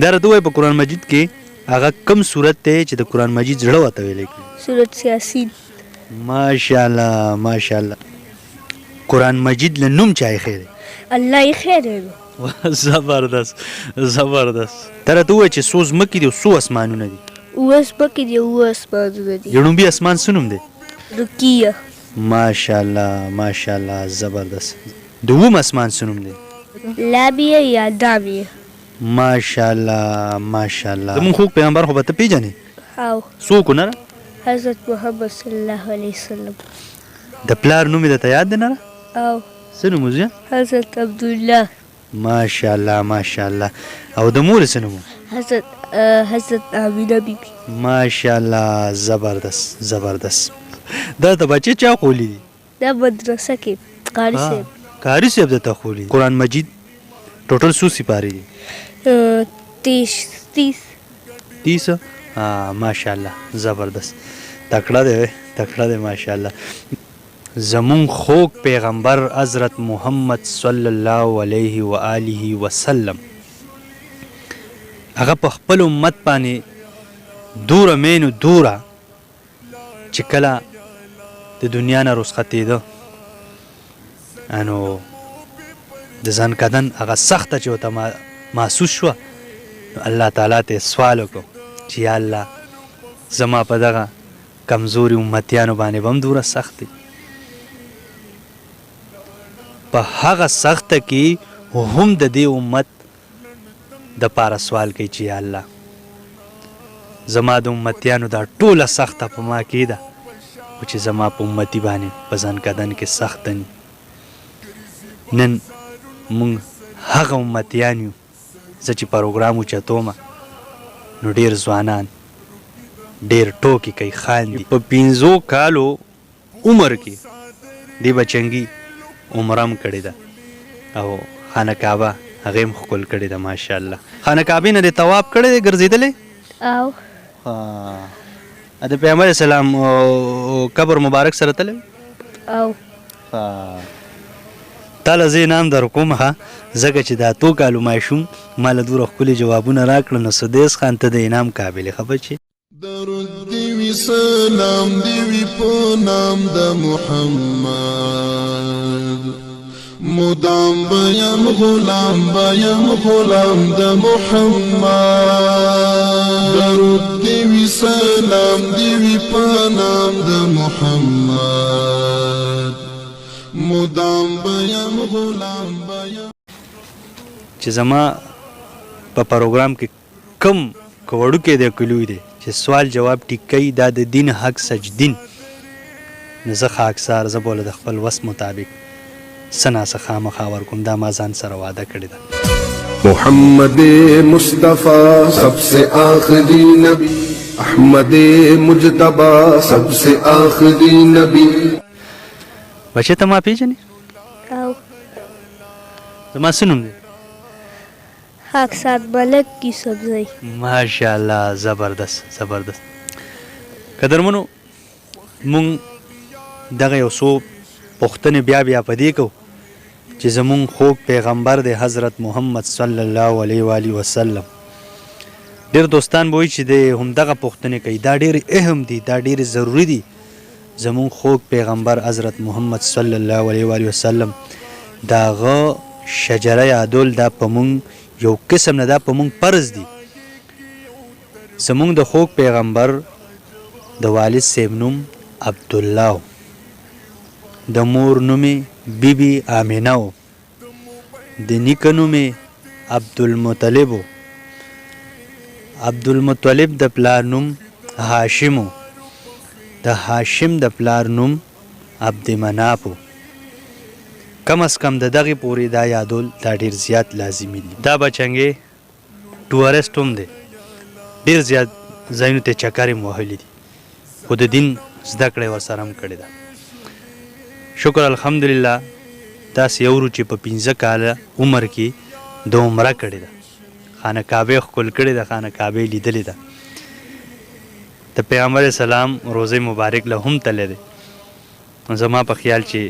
دا راته ووایه په قرآن مجید کې هغه کم صورت دی چې د قرآن مجید زړه ورته ویلی کړي؟ سورت یاسین. ماشاءالله ماشاءالله. قرآن مجید له نوم چا ایښی دی؟ الله یې خیر دی. زبردست زبردست. دا راته ووایه چې څو ځمکې دي او څو اسمانونه دي؟ اوه ځمکې دي اوه اسمانونه دي. جنوبي اسمان څه نوم دی؟ رقیه. ماشاءالله ماشاءالله زبردست. د اووم اسمان څه نوم دی؟ لامیه یا دامیه. ماشاءالله ماشاءالله. زمونږ خوږ پیغمبر خو به ته پېژنې؟ او څوک و نره؟ حضرت محمد صلی الله علیه وسلم. د پلار نوم یې درته یاد دی نره؟ او څه نوم و زویه؟ حضرت عبدالله. ماشاءالله ماشاءالله. او د مور یې څه نوم و؟ حضرت آمینه بیبي. ماشاءالله زبردست زبردست. دا د بچې چا خولی دي؟ دا مدرسه کې قاري صاحب. قاري صاحب درته خولی دي. قرآن مجید ټوټل څو سپارې دي؟ 30. ماشاءالله زبردست. تکړه دی تکړه دی ماشاءالله. زمون خوږ پیغمبر حضرت محمد صلی الله علیه و آله وسلم هغه په خپل امت باندې دوره مینو دوره چې کله د دنیا نه رخصتېده انو د ځان کدن هغه سخته چې ورته محسوس شوه، نو الله تعالی ته سوال وکړو چې یا الله زما په دغه کمزوري امتیانو باندې به هم دوره سخت دی. په هغه سخته کې هم د دې امت د پاره سوال کوي چې یا الله زما د امتیانو دا ټوله سخته په ما کې ده او چې زما په امتي باندې په ځان کدن کې سخت ني. نن مونږ هغه امتیان یو زه چې پروګرام اوچتومه نو ډېر ځوانان ډېر ټوکې کوي خاندي. په 15 کالو عمر کې دې بچنګي عمره هم کړې ده او خانه کعبه هغې هم ښکل کړې ده ماشاءالله. خانه کعبې نه دې طواف کړی دی ګرځېدلی؟ او د پیغمبر اسلام قبر مبارک سره تللی؟ او تاله زه انعام در کوم ښه ځکه چې دا 2 کالو ماشوم ما له دومره ښکلي جوابونه راکړل نو سدیس خان ته د انعام قابل ښه بچې. درود دی وی سلام دی وی په نام د محمد مدام بیان غلام د محمد. درود دی وی سلام دی وی په نام د محمد مدام بیان غلام. چې زما په پروګرام کې کم کوړو کې دی کلوی دی چې سوال جواب ټیک کوي دا د دین حق سجدین نو زه خاکسار زه بوله د خپل وس مطابق سنا څه خامخا ورکوم دا ما ځان سره وعده کړې ده. محمد مصطفی सबसे आखिरी नबी احمد مجتبی सबसे आखिरी नबी. بچې ته ما پیژنې؟ او زما څه نوم دی؟ خاکسار ملک یوسفزی. ماشاءالله زبردست زبردست. قدرمنو مونږ دغه یو څو پوښتنې بیا په دې کوو چې زمونږ خوږ پیغمبر دی حضرت محمد صلی الله علیه و آله وسلم. ډېر دوستان به وایي چې د همدغه پوښتنې کوي دا ډېرې اهم دي دا ډېرې ضروري دي. زمونږ خوږ پیغمبر حضرت محمد صلی الله علیه و آله وسلم د هغه شجره یادول دا په مونږ یو قسم نه دا په مونږ فرض دي. زمونږ د خوږ پیغمبر د والد صاحب نوم عبدالله و، د مور نومې بیبي آمینه و، د نیکه نومې عبدالمطلب و، عبدالمطلب د پلار نوم هاشم و، د هاشم د پلار نوم عبدمناف و. کم از کم د دغې پورې دا یادول دا ډېر زیات لازمي دي. دا بچنګې ټورسټ هم دی ډېر زیات ځایونو ته چکرې هم وهلي دي خو د دین زده کړه یې ورسره هم کړې ده. شکر الحمدلله داسې یو چې په 15 کاله عمر کې د عمره کړې ده خانه کعبې ښکل کړې ده خانه کعبې لیدلې ده د پیغمبر اسلام روزه مبارک له هم تللی دی. زما په خیال چې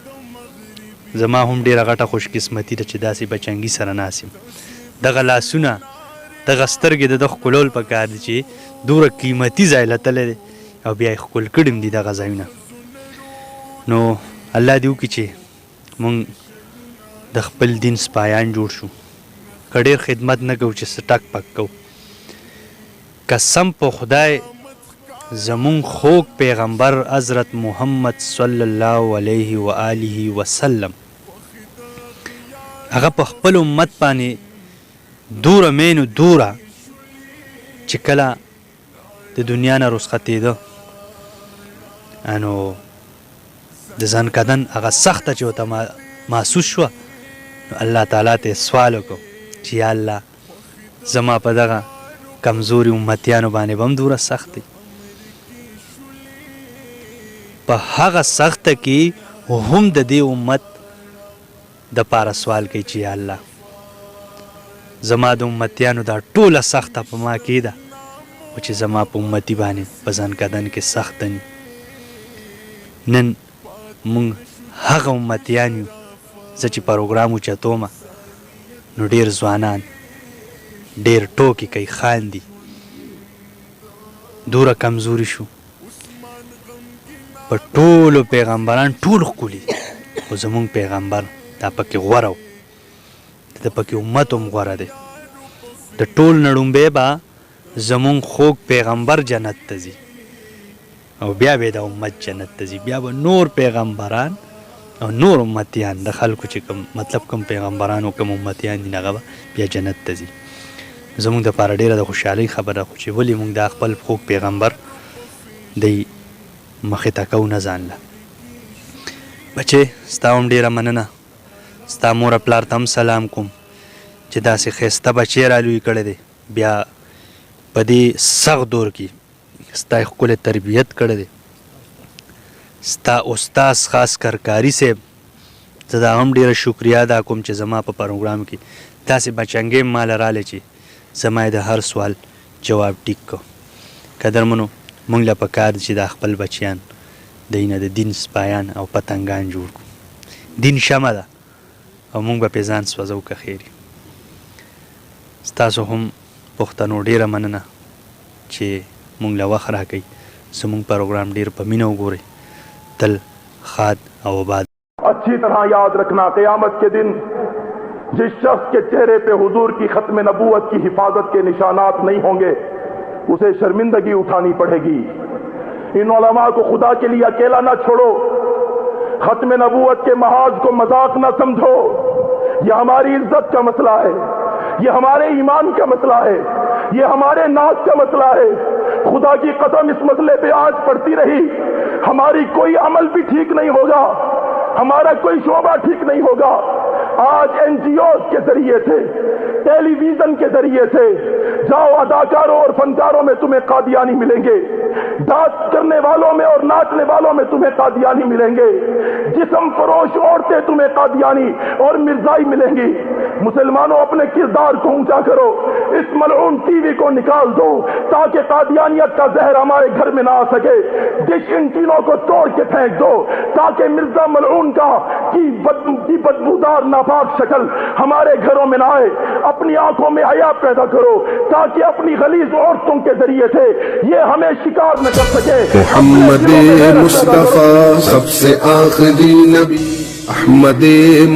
زما هم ډېره غټه خوش قسمتي ده چې داسې بچنګي سره ناست یم. دغه لاسونه دغه سترګې د ده ښکلول پکار دي چې دومره قیمتي ځای له تللی دی او بیا یې ښکل کړي هم دي دغه ځایونه. نو الله دې وکړي چې مونږ د خپل دین سپایان جوړ شو، که ډېر خدمت نه کوو چې څه ټک پک کوو. قسم په خدای زمونږ خوږ پیغمبر حضرت محمد صلی الله علیه و آله وسلم هغه په خپل امت باندې دوره مینو دوره چې کله د دنیا نه رخصتېده نو د ځان کدن هغه سخته چې ورته محسوس شوه، نو الله تعالی ته سوال وکړو چې یا الله زما په دغه کمزوري امتیانو باندې به هم دوره سخت دی، په هغه سخته کې هم د دې امت د پاره سوال کوي چې یا الله زما د امتیانو دا ټوله سخته په ما کې ده او چې زما په امتي باندې په ځان کدن کې سخت دي. نن مونږ هغه امتیان یو، زه چې پروګرام اوچتوم نو ډېر ځوانان ډېر ټوکې کوي، خاندي، دوره کمزوري شو. په ټولو پیغمبران ټول ښکلي خو زمونږ پیغمبر دا پکې غوره و، د پکې امت هم غوره دی. د ټول نړومبی به زمونږ خوږ پیغمبر جنت ته ځي او بیا به د امت جنت ته ځي، بیا به نور پیغمبران او نور امتیان د خلکو چې کوم مطلب کوم پیغمبران او کوم امتیان دي هغه به بیا جنت ته ځي. زمونږ دپاره ډېره د خوشحالۍ خبره خو چې ولې مونږ دا خپل خوږ پیغمبر دی مخې ته کوو نه ځان له. بچې ستا هم ډېره مننه، ستا مور پلار ته هم سلام کوم چې داسې ښایسته بچی رالوی کړی دی، بیا په دې سخت دور کې ستا یې ښکلی تربیت کړی دی. ستا استاز خاص کرکاري صاحب زه دا هم ډېره شکریه ادا کوم چې زما په پروګرام کې داسې بچنګې ماله رالی چې زما یې د هر سوال جواب ټیک کو. قدرمنو مونږ له پکار دي چې دا خپل بچیان دینه د دین سپایان او پتنګان جوړ کړو. دین شمه ده او مونږ به پې ځان سوځو که خیر. ستاسو هم پښتنو ډېره مننه چې مونږ له وخت راکوئ، زمونږ پروګرام ډېر په مینه وګورئ. تل خاد او آباد. अच्छी तरह याद रखना क़यामत के दिन जिस शख्स के चेहरे पे हुजूर की खत्म नबूवत की हिफाजत के निशानात नहीं होंगे उसे शर्मिंदगी उठानी पड़ेगी. इन उलमा को खुदा के लिए अकेला ना छोड़ो, खत्म नबूवत के महाज को मजाक ना समझो. यह हमारी इज्जत का मसला है, ये हमारे ईमान का मसला है, ये हमारे नाज का मसला है. खुदा की कसम इस मसले पे आज पड़ती रही हमारी कोई अमल भी ठीक नहीं होगा, हमारा कोई शोबा ठीक नहीं होगा. आज एनजीओ के जरिए से, टेलीविजन के जरिए से जाओ, अदाकारों और फनकारों में तुम्हें कादियानी मिलेंगे, डांस करने वालों में और नाचने वालों में तुम्हें कादियानी मिलेंगे, जिस्म फरोश औरतें तुम्हें कादियानी और मिर्जाई मिलेंगी. मुसलमानों अपने किरदार को ऊंचा करो, इस मलऊन टीवी को निकाल दो ताकि कादियानियत का जहर हमारे घर में ना आ सके. डिश एंटीनों को तोड़ के फेंक दो ताकि मिर्जा मलऊन का की बदबूदार नापाक शक्ल हमारे घरों में ना आए. अपनी आंखों में हया पैदा करो ताकि अपनी गलीज औरतों के जरिए से ये हमें शिकार न कर सके. मोहम्मद मुस्तफा सबसे आखिरी नबी, अहमद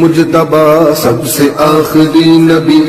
मुजतबा सबसे आखिरी नबी.